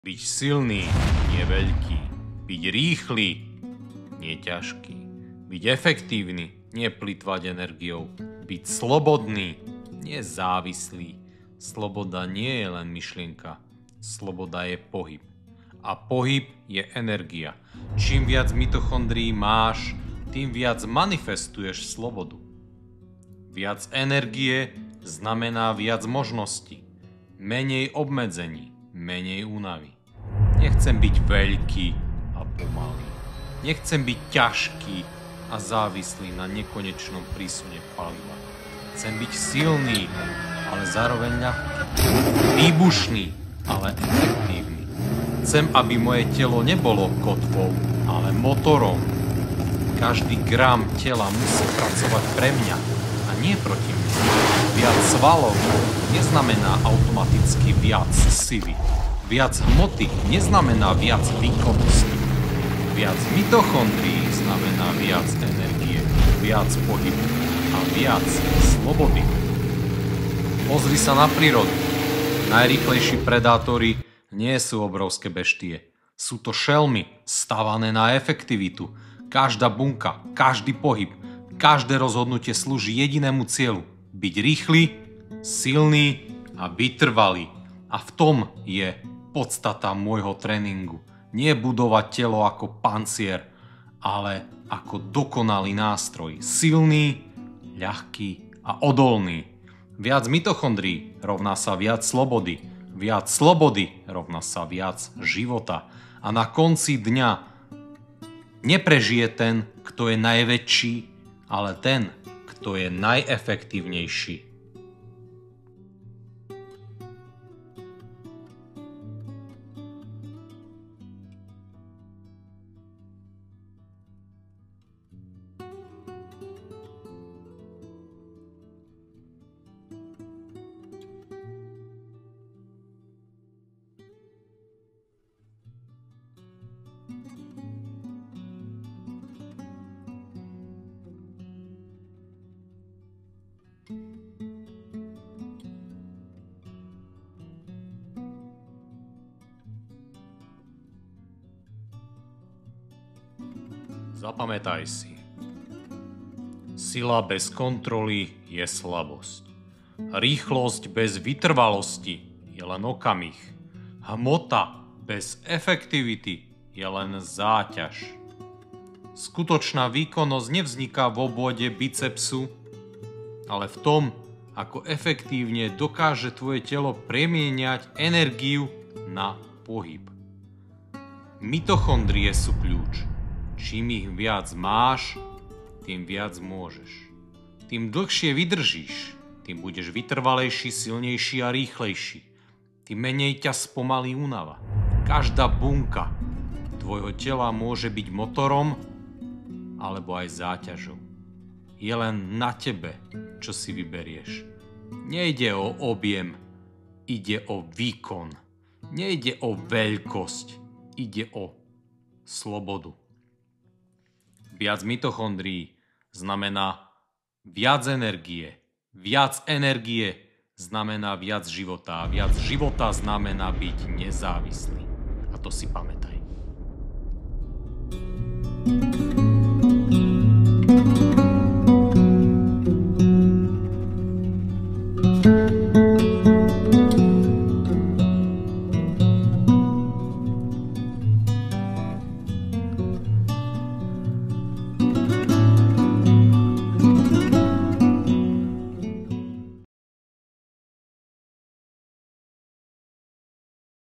Byť silný, nie veľký. Byť rýchly, nie ťažký. Byť efektívny, nie plytvať energiou. Byť slobodný, nie závislý. Sloboda nie je len myšlienka. Sloboda je pohyb. A pohyb je energia. Čím viac mitochondrií máš, tým viac manifestuješ slobodu. Viac energie znamená viac možností. Menej obmedzení, menej únavy. Nechcem byť veľký a pomalý. Nechcem byť ťažký a závislý na nekonečnom prísune paliva. Chcem byť silný, ale zároveň ľahký. Výbušný, ale efektívny. Chcem, aby moje telo nebolo kotvou, ale motorom. Každý gram tela musí pracovať pre mňa a nie proti mne. Viac svalov neznamená automaticky viac sily. Viac hmoty neznamená viac výkonnosti. Viac mitochondrií znamená viac energie, viac pohybu a viac slobody. Pozri sa na prírodu. Najrýchlejší predátori nie sú obrovské beštie. Sú to šelmy stavané na efektivitu. Každá bunka, každý pohyb, každé rozhodnutie slúži jedinému cieľu. Byť rýchly, silný a vytrvalý. A v tom je podstata môjho tréningu. Nie budovať telo ako pancier, ale ako dokonalý nástroj. Silný, ľahký a odolný. Viac mitochondrií rovná sa viac slobody. Viac slobody rovná sa viac života. A na konci dňa neprežije ten, kto je najväčší, ale ten, kto je najefektívnejší. Zapamätaj si. Sila bez kontroly je slabosť. Rýchlosť bez vytrvalosti je len okamih. Hmota bez efektivity je len záťaž. Skutočná výkonnosť nevzniká v obvode bicepsu, ale v tom, ako efektívne dokáže tvoje telo premieňať energiu na pohyb. Mitochondrie sú kľúč. Čím ich viac máš, tým viac môžeš. Tým dlhšie vydržíš, tým budeš vytrvalejší, silnejší a rýchlejší. Tým menej ťa spomalí únava. Každá bunka tvojho tela môže byť motorom alebo aj záťažou. Je len na tebe, čo si vyberieš. Nejde o objem, ide o výkon. Nejde o veľkosť, ide o slobodu. Viac mitochondrií znamená viac energie. Viac energie znamená viac života. A viac života znamená byť nezávislý. A to si pamätaj.